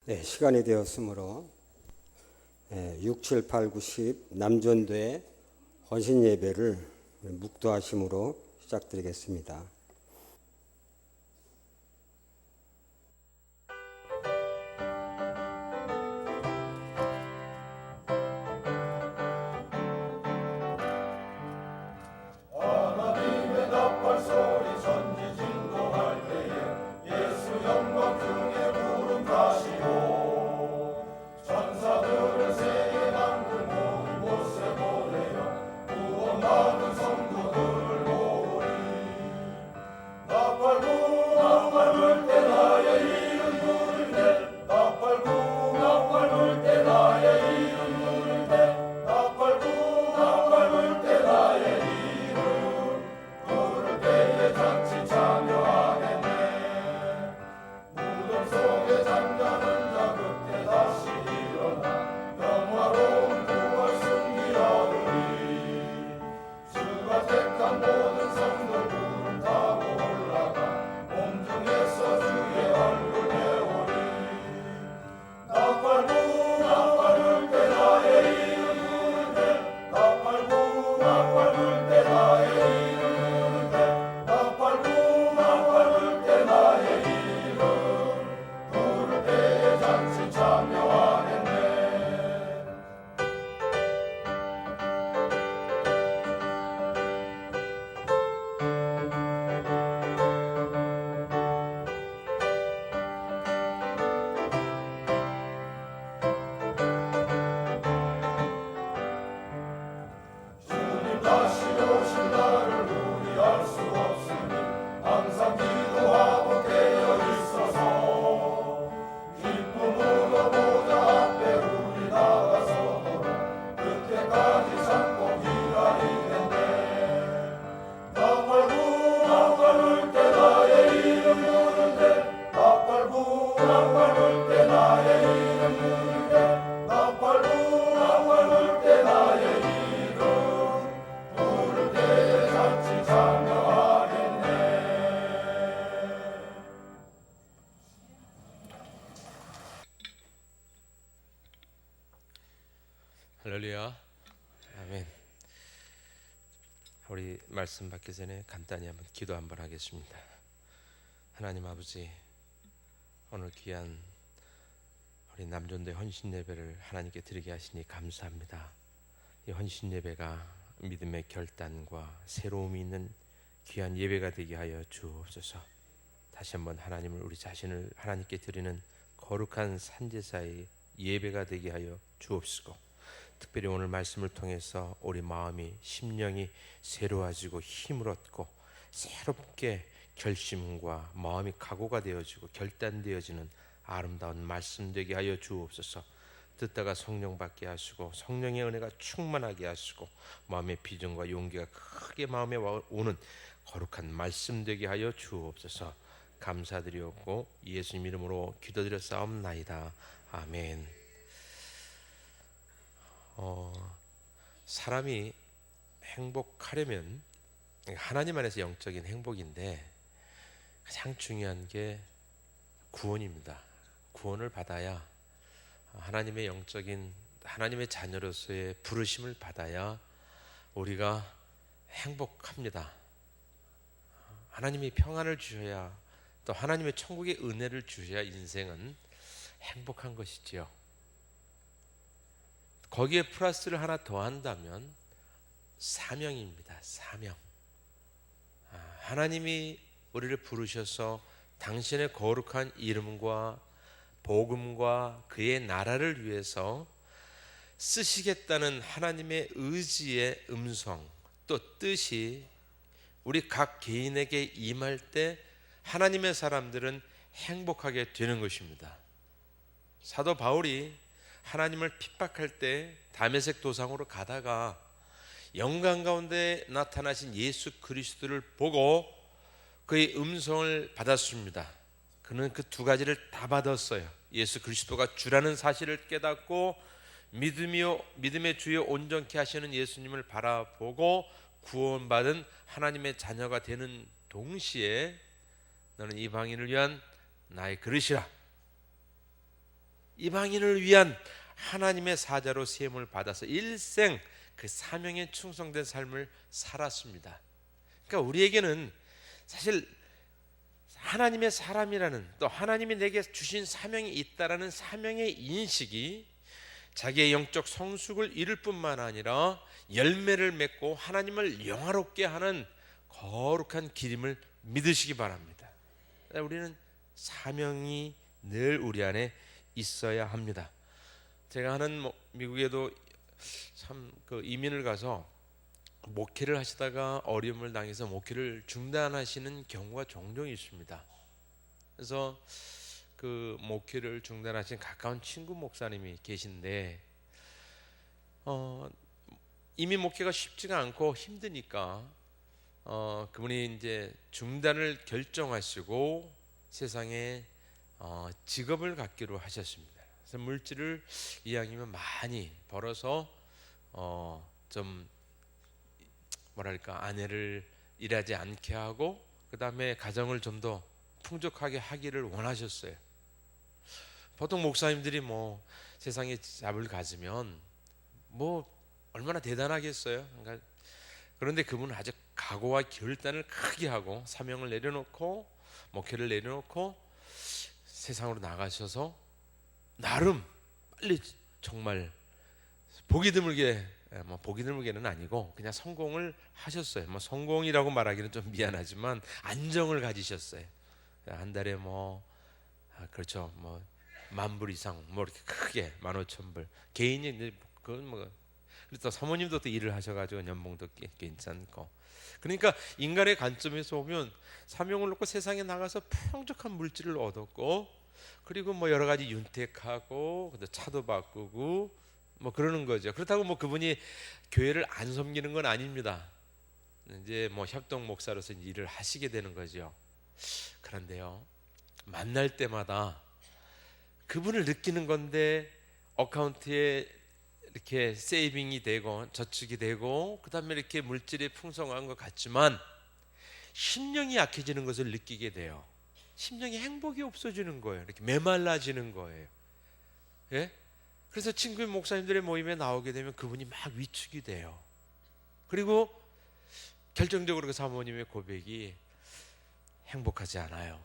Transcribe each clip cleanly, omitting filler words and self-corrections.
네, 시간이 되었으므로 6, 7, 8, 9, 10 남전도의 헌신 예배를 묵도하심으로 시작드리겠습니다. 할렐루야. 아멘. 우리 말씀 받기 전에 간단히 한번 기도 한번 하겠습니다. 하나님 아버지, 오늘 귀한 우리 남전도의 헌신 예배를 하나님께 드리게 하시니 감사합니다. 이 헌신 예배가 믿음의 결단과 새로움이 있는 귀한 예배가 되게 하여 주옵소서. 다시 한번 하나님을, 우리 자신을 하나님께 드리는 거룩한 산제사의 예배가 되게 하여 주옵시고, 특별히 오늘 말씀을 통해서 우리 마음이, 심령이 새로워지고 힘을 얻고 새롭게 결심과 마음이 각오가 되어지고 결단되어지는 아름다운 말씀 되게 하여 주옵소서. 듣다가 성령 받게 하시고 성령의 은혜가 충만하게 하시고 마음의 비전과 용기가 크게 마음에 오는 거룩한 말씀 되게 하여 주옵소서. 감사드리옵고 예수님 이름으로 기도드렸사옵나이다. 아멘. 사람이 행복하려면, 하나님 안에서 영적인 행복인데 가장 중요한 게 구원입니다. 구원을 받아야, 하나님의 영적인, 하나님의 자녀로서의 부르심을 받아야 우리가 행복합니다. 하나님이 평안을 주셔야, 또 하나님의 천국의 은혜를 주셔야 인생은 행복한 것이지요. 거기에 플러스를 하나 더 한다면 사명입니다. 사명. 하나님이 우리를 부르셔서 당신의 거룩한 이름과 복음과 그의 나라를 위해서 쓰시겠다는 하나님의 의지의 음성, 또 뜻이 우리 각 개인에게 임할 때 하나님의 사람들은 행복하게 되는 것입니다. 사도 바울이 하나님을 핍박할 때 다메섹 도상으로 가다가 영광 가운데 나타나신 예수 그리스도를 보고 그의 음성을 받았습니다. 그는 그 두 가지를 다 받았어요. 예수 그리스도가 주라는 사실을 깨닫고 믿음의 주여 온전케 하시는 예수님을 바라보고 구원받은 하나님의 자녀가 되는 동시에 너는 이방인을 위한 나의 그릇이라. 이방인을 위한 하나님의 사자로 세움을 받아서 일생 그 사명에 충성된 삶을 살았습니다. 그러니까 우리에게는 사실 하나님의 사람이라는, 또 하나님이 내게 주신 사명이 있다라는 사명의 인식이 자기의 영적 성숙을 이룰 뿐만 아니라 열매를 맺고 하나님을 영화롭게 하는 거룩한 길임을 믿으시기 바랍니다. 우리는 사명이 늘 우리 안에 있어야 합니다. 제가 하는 미국에도 참 그 이민을 가서 목회를 하시다가 어려움을 당해서 목회를 중단하시는 경우가 종종 있습니다. 그래서 그 목회를 중단하신 가까운 친구 목사님이 계신데 이민 목회가 쉽지가 않고 힘드니까 그분이 이제 중단을 결정하시고 세상에 직업을 갖기로 하셨습니다. 그래서 물질을 이왕이면 많이 벌어서 좀 뭐랄까 아내를 일하지 않게 하고 그 다음에 가정을 좀 더 풍족하게 하기를 원하셨어요. 보통 목사님들이 뭐 세상에 잡을 가지면 뭐 얼마나 대단하겠어요. 그러니까 그런데 그분은 아주 각오와 결단을 크게 하고 사명을 내려놓고 목회를 내려놓고 세상으로 나가셔서 나름 빨리 정말 보기 드물게, 뭐 보기 드물게는 아니고 그냥 성공을 하셨어요. 뭐 성공이라고 말하기는 좀 미안하지만 안정을 가지셨어요. 한 달에 뭐 그렇죠, 뭐 10,000불 이상, 뭐 이렇게 크게 15,000불 개인이 그건 뭐 그래서 사모님도 또 일을 하셔가지고 연봉도 괜찮고. 그러니까 인간의 관점에서 보면 사명을 놓고 세상에 나가서 풍족한 물질을 얻었고, 그리고 뭐 여러 가지 윤택하고 차도 바꾸고 뭐 그러는 거죠. 그렇다고 뭐 그분이 교회를 안 섬기는 건 아닙니다. 이제 뭐 협동 목사로서 일을 하시게 되는 거죠. 그런데요, 만날 때마다 그분을 느끼는 건데 어카운트에 이렇게 세이빙이 되고 저축이 되고 그다음에 이렇게 물질이 풍성한 것 같지만 심령이 약해지는 것을 느끼게 돼요. 심령의 행복이 없어지는 거예요. 이렇게 메말라지는 거예요. 예? 그래서 친구 목사님들의 모임에 나오게 되면 그분이 막 위축이 돼요. 그리고 결정적으로 그 사모님의 고백이 행복하지 않아요.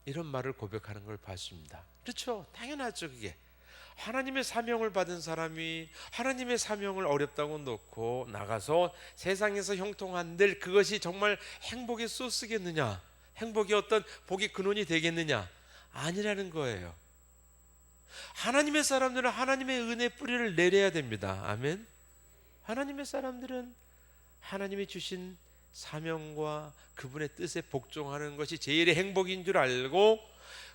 이런 말을 고백하는 걸 봤습니다. 그렇죠. 당연하죠. 그게 하나님의 사명을 받은 사람이 하나님의 사명을 어렵다고 놓고 나가서 세상에서 형통한들 그것이 정말 행복의 소스겠느냐, 행복의 어떤 복의 근원이 되겠느냐? 아니라는 거예요. 하나님의 사람들은 하나님의 은혜 뿌리를 내려야 됩니다. 아멘. 하나님의 사람들은 하나님이 주신 사명과 그분의 뜻에 복종하는 것이 제일의 행복인 줄 알고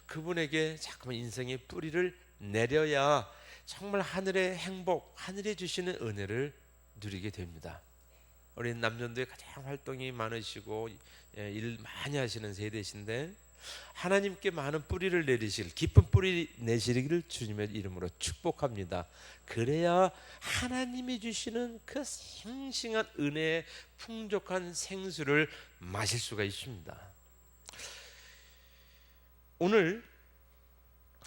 그분에게 자꾸만 인생의 뿌리를 내려야 정말 하늘의 행복, 하늘이 주시는 은혜를 누리게 됩니다. 우리 남전도에 가장 활동이 많으시고 일 많이 하시는 세대신데 하나님께 많은 뿌리를 내리실, 깊은 뿌리 내시기를 주님의 이름으로 축복합니다. 그래야 하나님이 주시는 그 생생한 은혜의 풍족한 생수를 마실 수가 있습니다. 오늘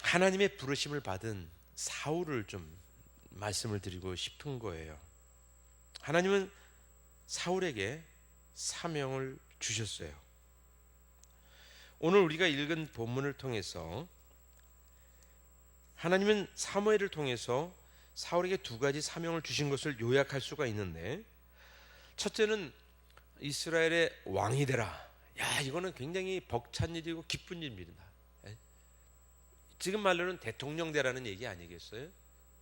하나님의 부르심을 받은 사울을 좀 말씀을 드리고 싶은 거예요. 하나님은 사울에게 사명을 주셨어요. 오늘 우리가 읽은 본문을 통해서 하나님은 사무엘을 통해서 사울에게 두 가지 사명을 주신 것을 요약할 수가 있는데, 첫째는 이스라엘의 왕이 되라. 야, 이거는 굉장히 벅찬 일이고 기쁜 일입니다. 지금 말로는 대통령 되라는 얘기 아니겠어요?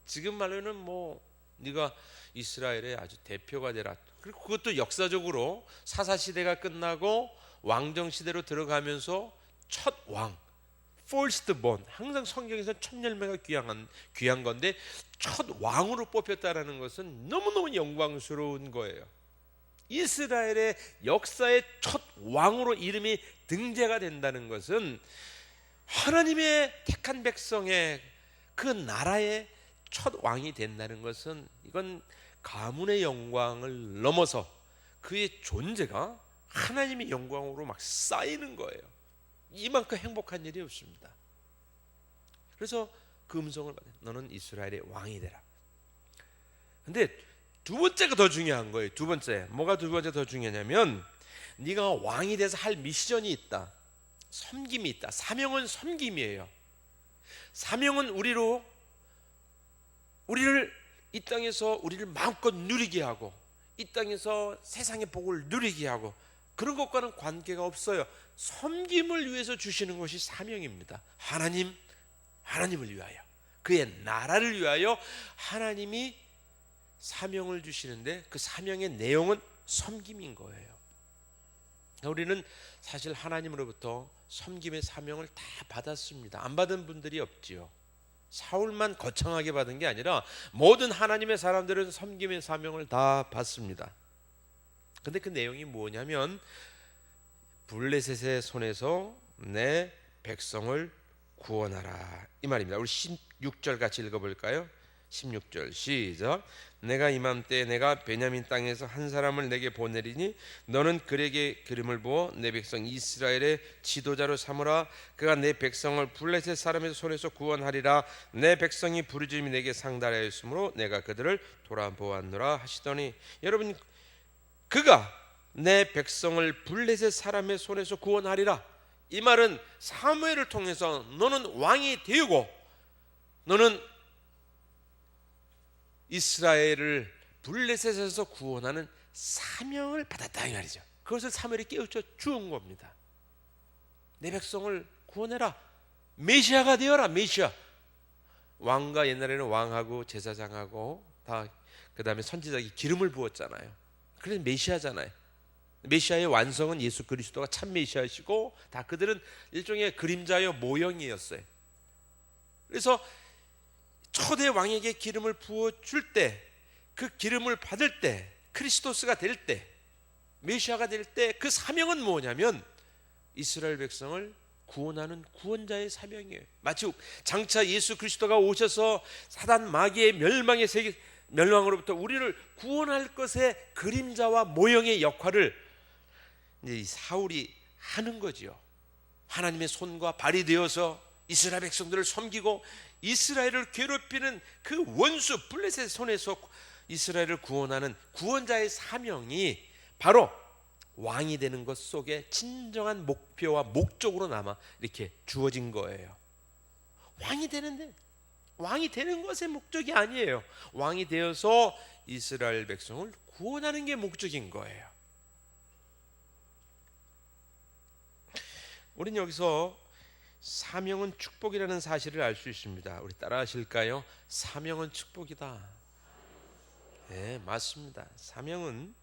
지금 말로는 뭐 네가 이스라엘의 아주 대표가 되라. 그리고 그것도 역사적으로 사사시대가 끝나고 왕정시대로 들어가면서 첫 왕, first born, 항상 성경에서 첫 열매가 귀한 건데 첫 왕으로 뽑혔다라는 것은 너무너무 영광스러운 거예요. 이스라엘의 역사의 첫 왕으로 이름이 등재가 된다는 것은 하나님의 택한 백성의 그 나라의 첫 왕이 된다는 것은 이건 가문의 영광을 넘어서 그의 존재가 하나님의 영광으로 막 쌓이는 거예요. 이만큼 행복한 일이 없습니다. 그래서 그 음성을 받아. 너는 이스라엘의 왕이 되라. 근데 두 번째가 더 중요한 거예요. 두 번째. 뭐가 두 번째 더 중요하냐면 네가 왕이 돼서 할 미션이 있다. 섬김이 있다. 사명은 섬김이에요. 사명은 우리를 이 땅에서 우리를 마음껏 누리게 하고 이 땅에서 세상의 복을 누리게 하고 그런 것과는 관계가 없어요. 섬김을 위해서 주시는 것이 사명입니다. 하나님을 위하여, 그의 나라를 위하여 하나님이 사명을 주시는데 그 사명의 내용은 섬김인 거예요. 우리는 사실 하나님으로부터 섬김의 사명을 다 받았습니다. 안 받은 분들이 없지요. 사울만 거창하게 받은 게 아니라 모든 하나님의 사람들은 섬김의 사명을 다 받습니다. 근데 그 내용이 뭐냐면 블레셋의 손에서 내 백성을 구원하라 이 말입니다. 우리 16절 같이 읽어볼까요? 16절 시작. 내가 이맘때 내가 베냐민 땅에서 한 사람을 내게 보내리니 너는 그에게 기름을 부어 내 백성 이스라엘의 지도자로 삼으라. 그가 내 백성을 블레셋 사람의 손에서 구원하리라. 내 백성이 부르짖음이 내게 상달하였으므로 내가 그들을 돌아보았노라 하시더니, 여러분, 그가 내 백성을 블레셋 사람의 손에서 구원하리라. 이 말은 사무엘을 통해서 너는 왕이 되고 너는 이스라엘을 블레셋에서 구원하는 사명을 받았다 이 말이죠. 그것을 사무엘이 깨우쳐 주은 겁니다. 내 백성을 구원해라. 메시아가 되어라. 메시아. 왕과 옛날에는 왕하고 제사장하고 다 그 다음에 선지자에게 기름을 부었잖아요. 그래서 메시아잖아요. 메시아의 완성은 예수 그리스도가 참 메시아이시고 다 그들은 일종의 그림자여 모형이었어요. 그래서 초대 왕에게 기름을 부어줄 때, 그 기름을 받을 때, 크리스토스가 될 때, 메시아가 될 때 그 사명은 뭐냐면 이스라엘 백성을 구원하는 구원자의 사명이에요. 마치 장차 예수 그리스도가 오셔서 사단 마귀의 멸망으로부터 우리를 구원할 것의 그림자와 모형의 역할을 이제 사울이 하는 거지요. 하나님의 손과 발이 되어서 이스라엘 백성들을 섬기고 이스라엘을 괴롭히는 그 원수 블레셋의 손에서 이스라엘을 구원하는 구원자의 사명이 바로 왕이 되는 것 속에 진정한 목표와 목적으로 남아 이렇게 주어진 거예요. 왕이 되는 것의 목적이 아니에요. 왕이 되어서 이스라엘 백성을 구원하는 게 목적인 거예요. 우리는 여기서 사명은 축복이라는 사실을 알 수 있습니다. 우리 따라 하실까요? 사명은 축복이다. 네, 맞습니다. 사명은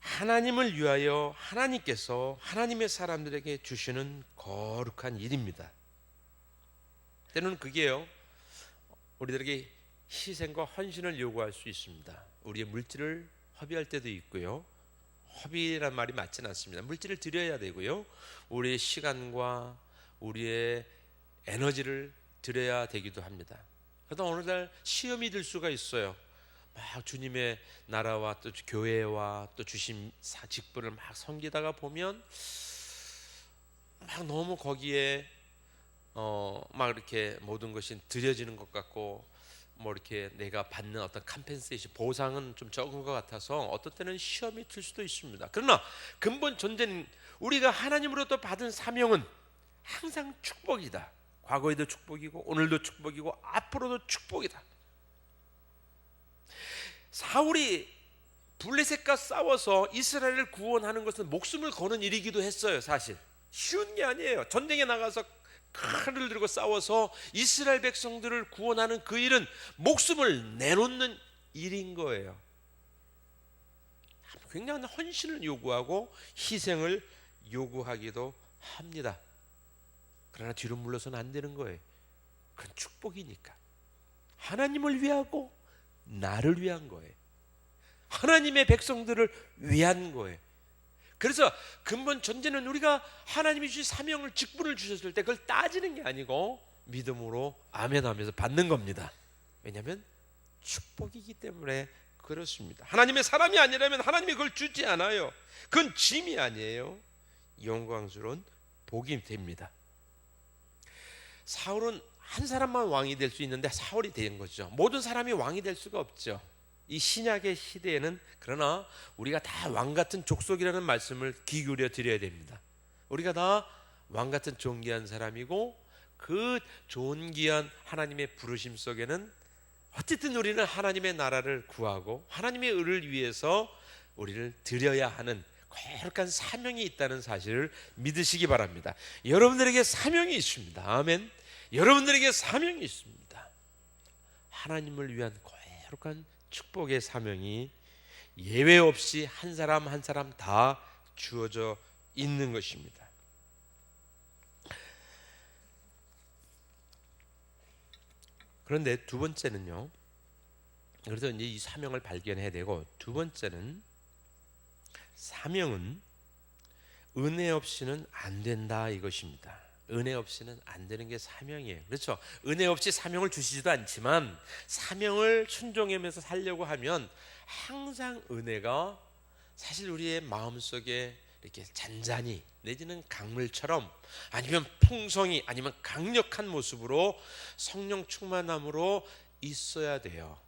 하나님을 위하여 하나님께서 하나님의 사람들에게 주시는 거룩한 일입니다. 때로는 그게요, 우리들에게 희생과 헌신을 요구할 수 있습니다. 우리의 물질을 허비할 때도 있고요. 허비란 말이 맞지는 않습니다. 물질을 드려야 되고요. 우리의 시간과 우리의 에너지를 드려야 되기도 합니다. 그러다 어느 날 시험이 들 수가 있어요. 막 주님의 나라와 또 교회와 또 주신 직분을 막 섬기다가 보면 막 너무 거기에 막 이렇게 모든 것이 드려지는 것 같고 뭐 이렇게 내가 받는 어떤 컴펜세이션 보상은 좀 적은 것 같아서 어떤 때는 시험이 들 수도 있습니다. 그러나 근본 존재는 우리가 하나님으로부터 받은 사명은 항상 축복이다. 과거에도 축복이고 오늘도 축복이고 앞으로도 축복이다. 사울이 블레셋과 싸워서 이스라엘을 구원하는 것은 목숨을 거는 일이기도 했어요. 사실 쉬운 게 아니에요. 전쟁에 나가서 칼을 들고 싸워서 이스라엘 백성들을 구원하는 그 일은 목숨을 내놓는 일인 거예요. 굉장한 헌신을 요구하고 희생을 요구하기도 합니다. 그러나 뒤로 물러서는 안 되는 거예요. 그건 축복이니까. 하나님을 위하고 나를 위한 거예요. 하나님의 백성들을 위한 거예요. 그래서 근본 전제는 우리가 하나님이 주신 사명을 직분을 주셨을 때 그걸 따지는 게 아니고 믿음으로 아멘 하면서 받는 겁니다. 왜냐하면 축복이기 때문에 그렇습니다. 하나님의 사람이 아니라면 하나님이 그걸 주지 않아요. 그건 짐이 아니에요. 영광스러운 복이 됩니다. 사울은 한 사람만 왕이 될 수 있는데 사울이 된 거죠. 모든 사람이 왕이 될 수가 없죠. 이 신약의 시대에는 그러나 우리가 다 왕 같은 족속이라는 말씀을 귀 기울여 드려야 됩니다. 우리가 다 왕 같은 존귀한 사람이고 그 존귀한 하나님의 부르심 속에는 어쨌든 우리는 하나님의 나라를 구하고 하나님의 의를 위해서 우리를 드려야 하는 거룩한 사명이 있다는 사실을 믿으시기 바랍니다. 여러분들에게 사명이 있습니다. 아멘. 여러분들에게 사명이 있습니다. 하나님을 위한 거룩한 축복의 사명이 예외 없이 한 사람 한 사람 다 주어져 있는 것입니다. 그런데 두 번째는요. 그래서 이제 이 사명을 발견해야 되고, 두 번째는 사명은 은혜 없이는 안 된다 이것입니다. 은혜 없이는 안 되는 게 사명이에요. 그렇죠? 은혜 없이 사명을 주시지도 않지만 사명을 순종하면서 살려고 하면 항상 은혜가 사실 우리의 마음속에 이렇게 잔잔히 내지는 강물처럼 아니면 풍성이 아니면 강력한 모습으로 성령 충만함으로 있어야 돼요.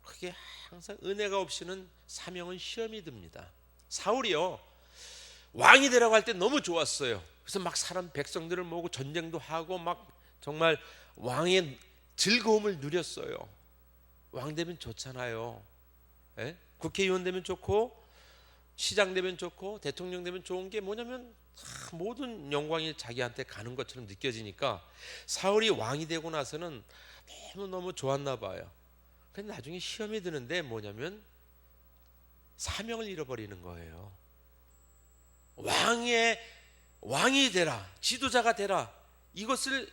그게 항상 은혜가 없이는 사명은 시험이 듭니다. 사울이요, 왕이 되라고 할 때 너무 좋았어요. 그래서 막 사람 백성들을 모으고 전쟁도 하고 막 정말 왕의 즐거움을 누렸어요. 왕 되면 좋잖아요. 예? 국회의원 되면 좋고 시장 되면 좋고 대통령 되면 좋은 게 뭐냐면 모든 영광이 자기한테 가는 것처럼 느껴지니까 사울이 왕이 되고 나서는 너무너무 좋았나 봐요. 근데 나중에 시험이 드는데 뭐냐면 사명을 잃어버리는 거예요. 왕이 되라, 지도자가 되라, 이것을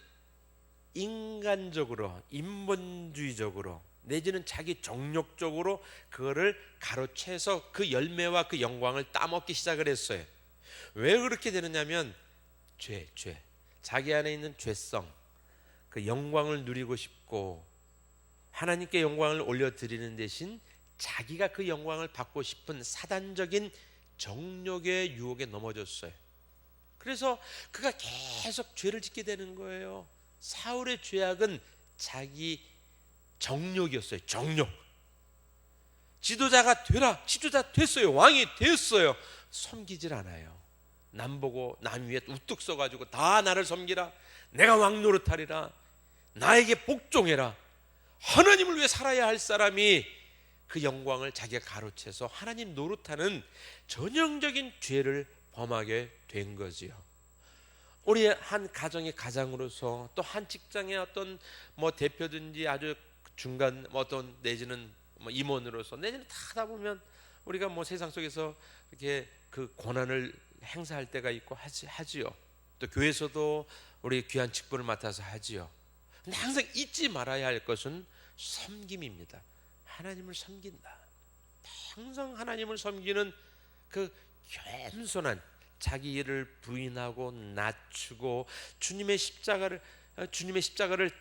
인간적으로 인본주의적으로 내지는 자기 정욕적으로 그거를 가로채서 그 열매와 그 영광을 따먹기 시작을 했어요. 왜 그렇게 되느냐면 죄 자기 안에 있는 죄성, 그 영광을 누리고 싶고 하나님께 영광을 올려드리는 대신 자기가 그 영광을 받고 싶은 사단적인 정욕의 유혹에 넘어졌어요. 그래서 그가 계속 죄를 짓게 되는 거예요. 사울의 죄악은 자기 정욕이었어요. 정욕. 지도자가 되라, 지도자 됐어요. 왕이 됐어요. 섬기질 않아요. 남 보고 남 위에 우뚝 서가지고 다 나를 섬기라, 내가 왕 노릇하리라, 나에게 복종해라. 하나님을 위해 살아야 할 사람이 그 영광을 자기가 가로채서 하나님 노릇하는 전형적인 죄를 범하게 된 거지요. 우리 한 가정의 가장으로서 또 한 직장의 어떤 뭐 대표든지 아주 중간 어떤 내지는 뭐 임원으로서 내지는 다 하다 보면 우리가 뭐 세상 속에서 이렇게 그 권한을 행사할 때가 있고 하지요. 또 교회에서도 우리 귀한 직분을 맡아서 하지요. 근데 항상 잊지 말아야 할 것은 섬김입니다. 하나님을 섬긴다. 항상 하나님을 섬기는 그 겸손한 자기 일을 부인하고 낮추고 주님의 십자가를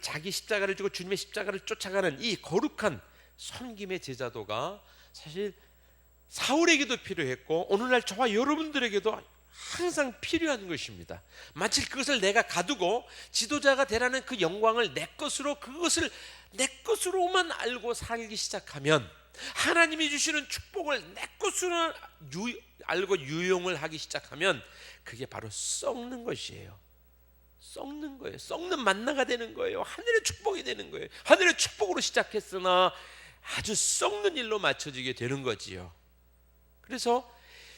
자기 십자가를 지고 주님의 십자가를 쫓아가는 이 거룩한 섬김의 제자도가 사실 사울에게도 필요했고 오늘날 저와 여러분들에게도 항상 필요한 것입니다. 마치 그것을 내가 가두고 지도자가 되라는 그 영광을 내 것으로 그것을 내 것으로만 알고 살기 시작하면 하나님이 주시는 축복을 내 것으로 알고 유용을 하기 시작하면 그게 바로 썩는 것이에요. 썩는 거예요. 썩는 만나가 되는 거예요. 하늘의 축복이 되는 거예요. 하늘의 축복으로 시작했으나 아주 썩는 일로 맞춰지게 되는 거지요. 그래서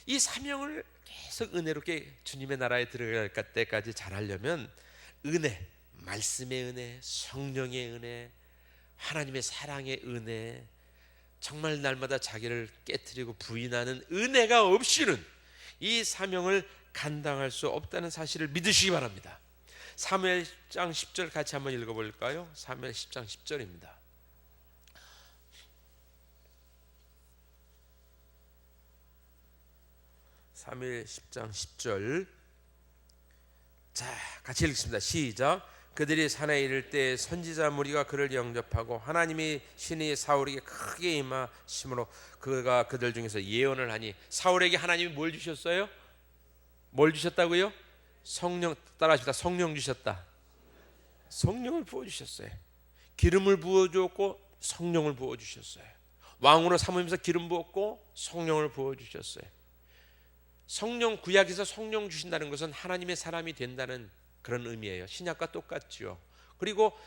이 사명을 계속 은혜롭게 주님의 나라에 들어갈 때까지 잘하려면 은혜, 말씀의 은혜, 성령의 은혜, 하나님의 사랑의 은혜, 정말 날마다 자기를 깨트리고 부인하는 은혜가 없이는 이 사명을 감당할 수 없다는 사실을 믿으시기 바랍니다. 사무엘 10장 10절 같이 한번 읽어볼까요? 사무엘 10장 10절입니다. 사무엘 10장 10절. 자, 같이 읽습니다. 시작. 그들이 산에 이를 때 선지자 무리가 그를 영접하고 하나님이 신이 사울에게 크게 임하심으로 그가 그들 중에서 예언을 하니. 사울에게 하나님이 뭘 주셨어요? 뭘 주셨다고요? 성령. 따라하십니다. 성령 주셨다. 성령을 부어주셨어요. 기름을 부어주었고 성령을 부어주셨어요. 왕으로 삼으면서 기름 부었고 성령을 부어주셨어요. 성령, 구약에서 성령 주신다는 것은 하나님의 사람이 된다는 그런 의미예요. 신약과 똑같죠. 그리고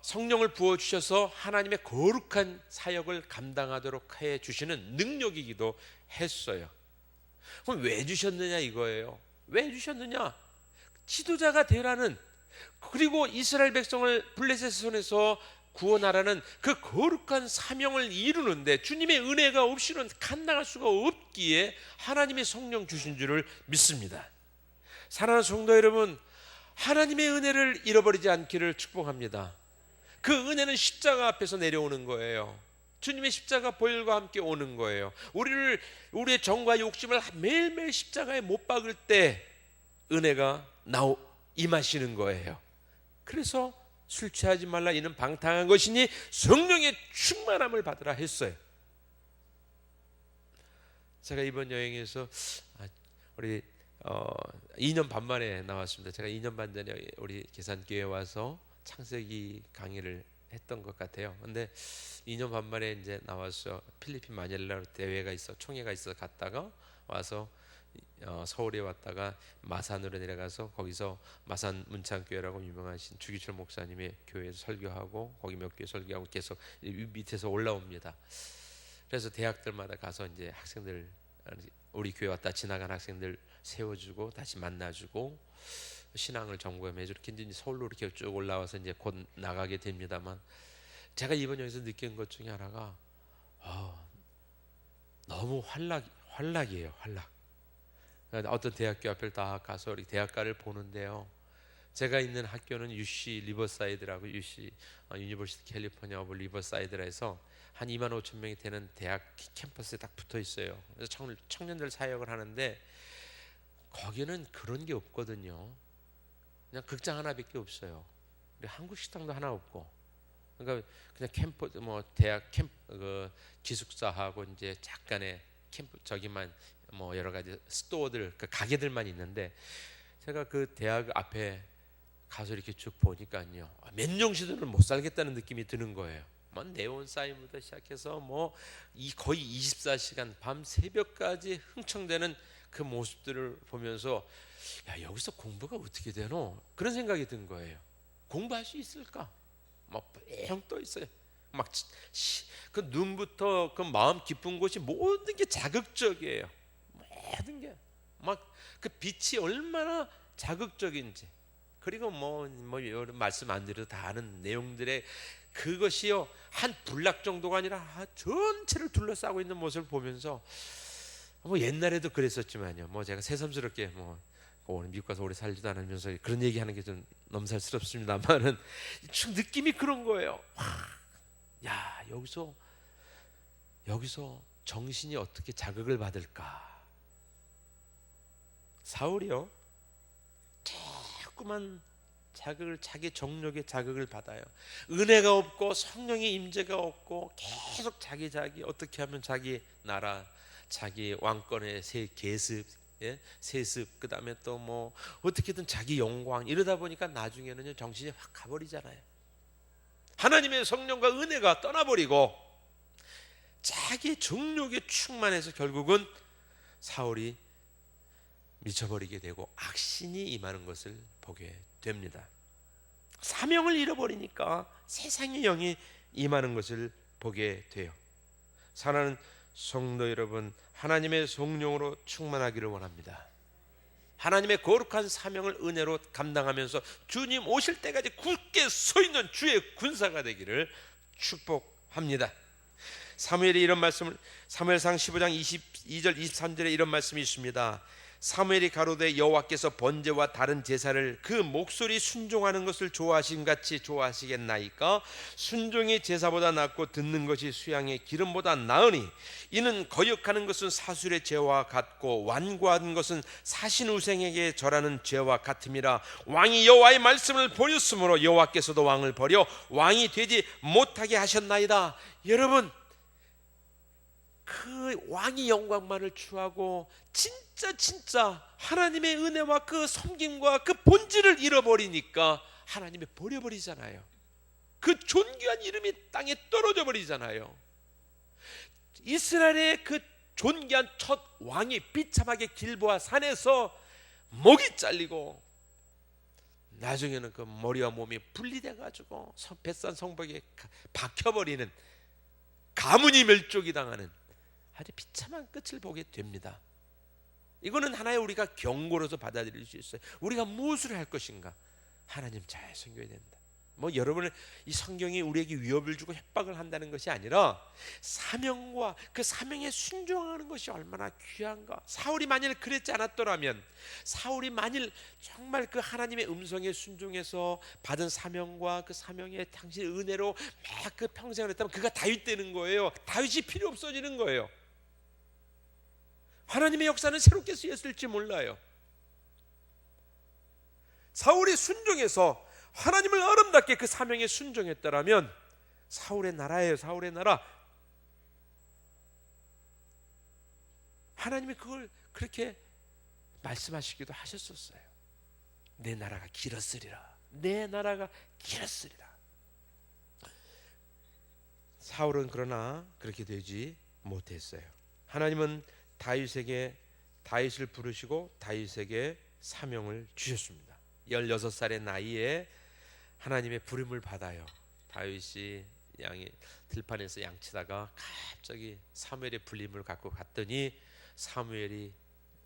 성령을 부어주셔서 하나님의 거룩한 사역을 감당하도록 해주시는 능력이기도 했어요. 그럼 왜 주셨느냐 이거예요. 왜 주셨느냐? 지도자가 되라는, 그리고 이스라엘 백성을 블레셋의 손에서 구원하라는 그 거룩한 사명을 이루는데 주님의 은혜가 없이는 감당할 수가 없기에 하나님의 성령 주신 줄을 믿습니다. 사랑하는 성도 여러분, 하나님의 은혜를 잃어버리지 않기를 축복합니다. 그 은혜는 십자가 앞에서 내려오는 거예요. 주님의 십자가 보혈과 함께 오는 거예요. 우리의 정과 욕심을 매일매일 십자가에 못 박을 때 은혜가 임하시는 거예요. 그래서 술 취하지 말라, 이는 방탕한 것이니 성령의 충만함을 받으라 했어요. 제가 이번 여행에서 우리 2년 반 만에 나왔습니다. 제가 2년 반 전에 우리 계산교회에 와서 창세기 강의를 했던 것 같아요. 근데 2년 반 만에 이제 나와서 필리핀 마닐라로 대회가 있어, 총회가 있어 갔다가 와서 서울에 왔다가 마산으로 내려가서 거기서 마산 문창교회라고 유명하신 주기철 목사님의 교회에서 설교하고 거기 몇 교회 설교하고 계속 밑에서 올라옵니다. 그래서 대학들마다 가서 이제 학생들, 우리 교회 왔다 지나간 학생들 세워주고 다시 만나주고 신앙을 점검해주고 이렇게 이제 서울로 이렇게 쭉 올라와서 이제 곧 나가게 됩니다만, 제가 이번 여기서 느낀 것 중에 하나가 너무 활락이에요. 활락. 어떤 대학교 앞을 다 가서 우리 대학가를 보는데요, 제가 있는 학교는 UC 리버사이드라고, UC 유니버시티 캘리포니아 오브 리버사이드라 해서 한 2만 5천 명이 되는 대학 캠퍼스에 딱 붙어 있어요. 그래서 청년들 사역을 하는데 거기는 그런 게 없거든요. 그냥 극장 하나밖에 없어요. 우리 한국 식당도 하나 없고, 그러니까 그냥 캠퍼스 대학 그 기숙사하고 이제 잠깐의 캠프 저기만 여러 가지 스토어들, 그 가게들만 있는데, 제가 그 대학 앞에 가서 이렇게 쭉 보니까요, 맨정신으로는 못 살겠다는 느낌이 드는 거예요. 네온 사인부터 시작해서 거의 24시간 밤 새벽까지 흥청대는 그 모습들을 보면서 여기서 공부가 어떻게 되노? 그런 생각이 든 거예요. 공부할 수 있을까? 뺑 떠 있어요. 그 눈부터 그 마음 깊은 곳이 모든 게 자극적이에요. 모든 게 그 빛이 얼마나 자극적인지, 그리고 말씀 안 드려도 다 아는 내용들의 그것이요, 한 불락 정도가 아니라 전체를 둘러싸고 있는 모습을 보면서 옛날에도 그랬었지만요, 제가 새삼스럽게 오늘 미국 가서 오래 살지도 않으면서 그런 얘기하는 게 좀 넘살스럽습니다만은 느낌이 그런 거예요. 야, 여기서 정신이 어떻게 자극을 받을까? 사울이요, 자꾸만 자기 정욕의 자극을 받아요. 은혜가 없고 성령의 임재가 없고 계속 자기 어떻게 하면 자기 나라, 자기 왕권의 세습, 그 다음에 또 어떻게든 자기 영광, 이러다 보니까 나중에는 정신이 확 가버리잖아요. 하나님의 성령과 은혜가 떠나버리고 자기 정욕에 충만해서 결국은 사울이 미쳐버리게 되고 악신이 임하는 것을 보게 됩니다. 사명을 잃어버리니까 세상의 영이 임하는 것을 보게 돼요. 사랑하는 성도 여러분, 하나님의 성령으로 충만하기를 원합니다. 하나님의 거룩한 사명을 은혜로 감당하면서 주님 오실 때까지 굳게 서 있는 주의 군사가 되기를 축복합니다. 사무엘이 이런 말씀을, 사무엘상 15장 22절 23절에 이런 말씀이 있습니다. 사무엘이 가로되 여호와께서 번제와 다른 제사를 그 목소리 순종하는 것을 좋아하신 같이 좋아하시겠나이까? 순종이 제사보다 낫고 듣는 것이 수양의 기름보다 나으니 이는 거역하는 것은 사술의 죄와 같고 완고한 것은 사신우생에게 절하는 죄와 같음이라. 왕이 여호와의 말씀을 버렸으므로 여호와께서도 왕을 버려 왕이 되지 못하게 하셨나이다. 여러분, 그 왕의 영광만을 추하고 진짜 하나님의 은혜와 그 섬김과 그 본질을 잃어버리니까 하나님이 버려버리잖아요. 그 존귀한 이름이 땅에 떨어져 버리잖아요. 이스라엘의 그 존귀한 첫 왕이 비참하게 길보아 산에서 목이 잘리고 나중에는 그 머리와 몸이 분리돼 가지고 벳산 성벽에 박혀버리는, 가문이 멸족이 당하는 아주 비참한 끝을 보게 됩니다. 이거는 하나의 우리가 경고로서 받아들일 수 있어요. 우리가 무엇을 할 것인가? 하나님 잘 섬겨야 된다. 뭐 여러분의 이 성경이 우리에게 위협을 주고 협박을 한다는 것이 아니라 사명과 그 사명에 순종하는 것이 얼마나 귀한가. 사울이 만일 그랬지 않았더라면, 사울이 만일 정말 그 하나님의 음성에 순종해서 받은 사명과 그 사명의 당신의 은혜로 막 그 평생을 했다면 그가 다윗 되는 거예요. 다윗이 필요 없어지는 거예요. 하나님의 역사는 새롭게 쓰였을지 몰라요. 사울이 순종해서 하나님을 아름답게 그 사명에 순종했더라면 사울의 나라예요. 사울의 나라. 하나님이 그걸 그렇게 말씀하시기도 하셨었어요. 내 나라가 길었으리라. 내 나라가 길었으리라. 사울은 그러나 그렇게 되지 못했어요. 하나님은 다윗을 부르시고 다윗에게 사명을 주셨습니다. 16살의 나이에 하나님의 부름을 받아요. 다윗이 들판에서 양치다가 갑자기 사무엘의 불림을 갖고 갔더니 사무엘이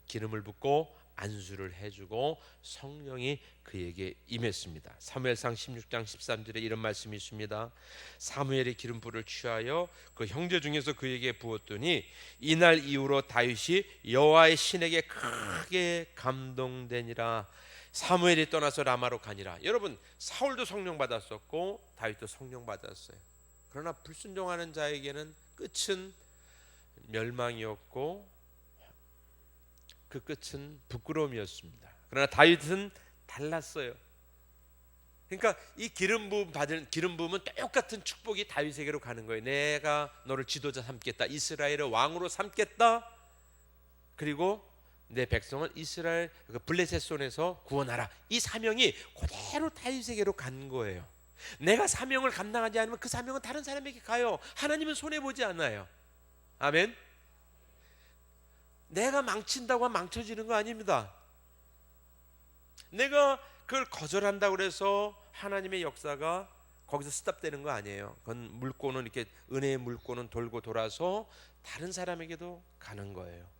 기름을 붓고 안수를 해주고 성령이 그에게 임했습니다. 사무엘상 16장 13절에 이런 말씀이 있습니다. 사무엘이 기름불을 취하여 그 형제 중에서 그에게 부었더니 이날 이후로 다윗이 여호와의 신에게 크게 감동되니라. 사무엘이 떠나서 라마로 가니라. 여러분, 사울도 성령 받았었고 다윗도 성령 받았어요. 그러나 불순종하는 자에게는 끝은 멸망이었고 그 끝은 부끄러움이었습니다. 그러나 다윗은 달랐어요. 그러니까 이 기름 부음은 똑같은 축복이 다윗에게로 가는 거예요. 내가 너를 지도자 삼겠다. 이스라엘의 왕으로 삼겠다. 그리고 내 백성을 이스라엘 블레셋 손에서 구원하라. 이 사명이 그대로 다윗에게로 간 거예요. 내가 사명을 감당하지 않으면 그 사명은 다른 사람에게 가요. 하나님은 손해보지 않아요. 아멘. 내가 망친다고 망쳐지는 거 아닙니다. 내가 그걸 거절한다고 해서 하나님의 역사가 거기서 스탑되는 거 아니에요. 그건 물꼬는 이렇게 은혜의 물꼬는 돌고 돌아서 다른 사람에게도 가는 거예요.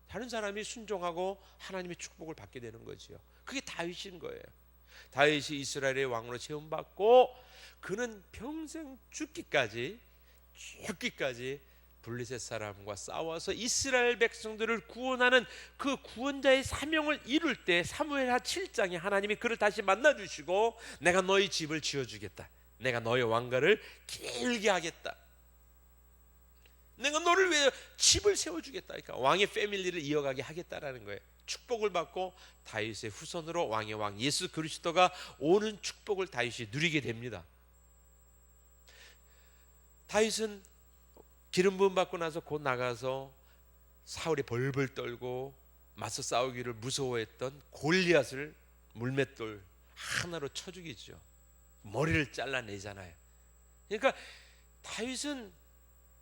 다른 사람이 순종하고 하나님의 축복을 받게 되는 거지요. 그게 다윗인 거예요. 다윗이 이스라엘의 왕으로 세움받고 그는 평생 죽기까지 블레셋 사람과 싸워서 이스라엘 백성들을 구원하는 그 구원자의 사명을 이룰 때 사무엘하 7장에 하나님이 그를 다시 만나주시고 내가 너희 집을 지어주겠다. 내가 너희 왕가를 길게 하겠다. 내가 너를 위해 집을 세워주겠다. 그러니까 왕의 패밀리를 이어가게 하겠다라는 거예요. 축복을 받고 다윗의 후손으로 왕의 왕 예수 그리스도가 오는 축복을 다윗이 누리게 됩니다. 다윗은 기름 부음 받고 나서 곧 나가서 사울이 벌벌 떨고 맞서 싸우기를 무서워했던 골리앗을 물맷돌 하나로 쳐 죽이죠. 머리를 잘라내잖아요. 그러니까 다윗은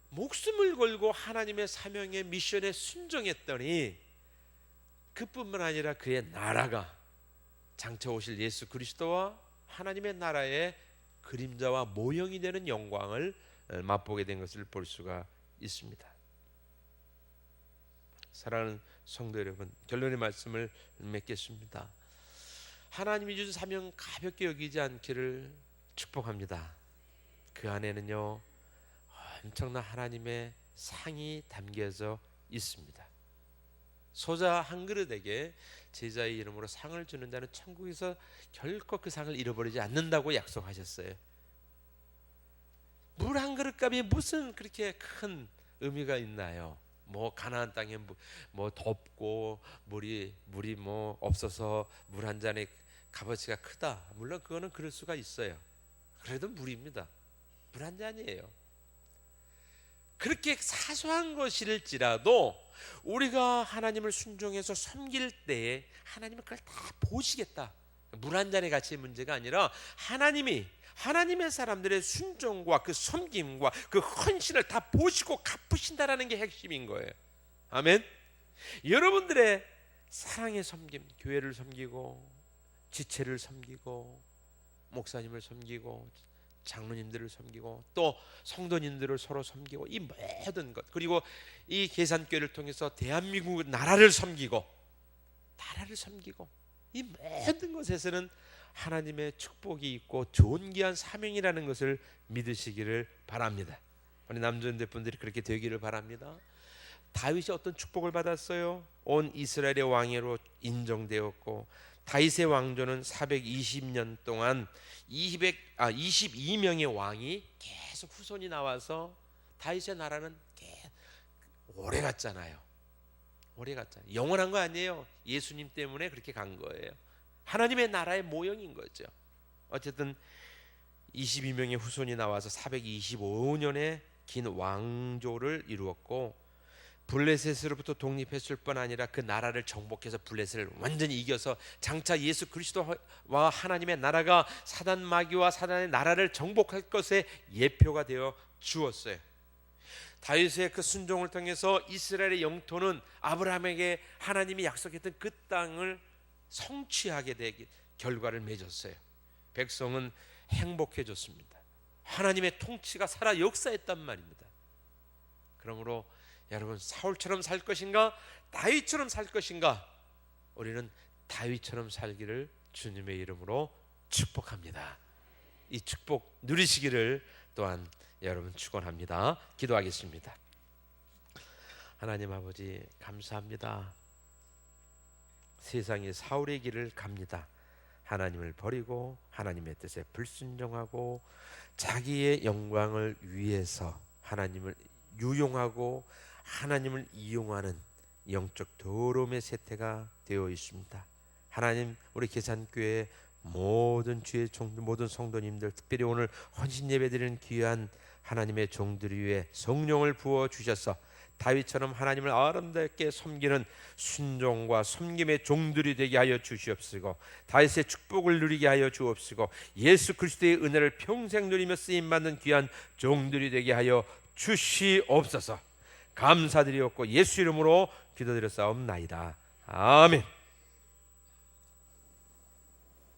목숨을 걸고 하나님의 사명의 미션에 순종했더니 그뿐만 아니라 그의 나라가 장차 오실 예수 그리스도와 하나님의 나라의 그림자와 모형이 되는 영광을 맛보게 된 것을 볼 수가 있습니다. 사랑하는 성도 여러분, 결론의 말씀을 맺겠습니다. 하나님이 주신 사명 가볍게 여기지 않기를 축복합니다. 그 안에는요 엄청난 하나님의 상이 담겨져 있습니다. 소자 한 그릇에게 제자의 이름으로 상을 주는 자는 천국에서 결코 그 상을 잃어버리지 않는다고 약속하셨어요. 물 한 그릇 값이 무슨 그렇게 큰 의미가 있나요? 뭐 가나안 땅에 뭐 덥고 물이 뭐 없어서 물 한 잔의 값어치가 크다. 물론 그거는 그럴 수가 있어요. 그래도 물입니다. 물 한 잔이에요. 그렇게 사소한 것일지라도 우리가 하나님을 순종해서 섬길 때에 하나님은 그걸 다 보시겠다. 물 한 잔의 가치의 문제가 아니라 하나님의 사람들의 순종과 그 섬김과 그 헌신을 다 보시고 갚으신다라는 게 핵심인 거예요. 아멘. 여러분들의 사랑의 섬김, 교회를 섬기고 지체를 섬기고 목사님을 섬기고 장로님들을 섬기고 또 성도님들을 서로 섬기고 이 모든 것, 그리고 이 계산교회를 통해서 대한민국 나라를 섬기고 이 모든 것에서는 하나님의 축복이 있고 존귀한 사명이라는 것을 믿으시기를 바랍니다. 우리 남전대 분들이 그렇게 되기를 바랍니다. 다윗이 어떤 축복을 받았어요? 온 이스라엘의 왕으로 인정되었고 다윗의 왕조는 420년 동안 22명의 왕이 계속 후손이 나와서 다윗의 나라는 오래 갔잖아요. 영원한 거 아니에요. 예수님 때문에 그렇게 간 거예요. 하나님의 나라의 모형인 거죠. 어쨌든 22명의 후손이 나와서 425년의 긴 왕조를 이루었고 블레셋으로부터 독립했을 뿐 아니라 그 나라를 정복해서 블레셋을 완전히 이겨서 장차 예수 그리스도와 하나님의 나라가 사단 마귀와 사단의 나라를 정복할 것의 예표가 되어 주었어요. 다윗의 그 순종을 통해서 이스라엘의 영토는 아브라함에게 하나님이 약속했던 그 땅을 성취하게 되기 결과를 맺었어요. 백성은 행복해졌습니다. 하나님의 통치가 살아 역사했단 말입니다. 그러므로 여러분, 사울처럼 살 것인가 다윗처럼 살 것인가? 우리는 다윗처럼 살기를 주님의 이름으로 축복합니다. 이 축복 누리시기를 또한 여러분 축원합니다. 기도하겠습니다. 하나님 아버지 감사합니다. 세상이 사울의 길을 갑니다. 하나님을 버리고 하나님의 뜻에 불순종하고 자기의 영광을 위해서 하나님을 유용하고 하나님을 이용하는 영적 더러움의 세태가 되어 있습니다. 하나님, 우리 계산교회 모든 주의 모든 성도님들, 특별히 오늘 헌신 예배드리는 귀한 하나님의 종들 위에 성령을 부어 주셔서 다윗처럼 하나님을 아름답게 섬기는 순종과 섬김의 종들이 되게 하여 주시옵시고 다윗의 축복을 누리게 하여 주옵시고 예수 그리스도의 은혜를 평생 누리며 쓰임받는 귀한 종들이 되게 하여 주시옵소서. 감사드리옵고 예수 이름으로 기도드렸사옵나이다. 아멘.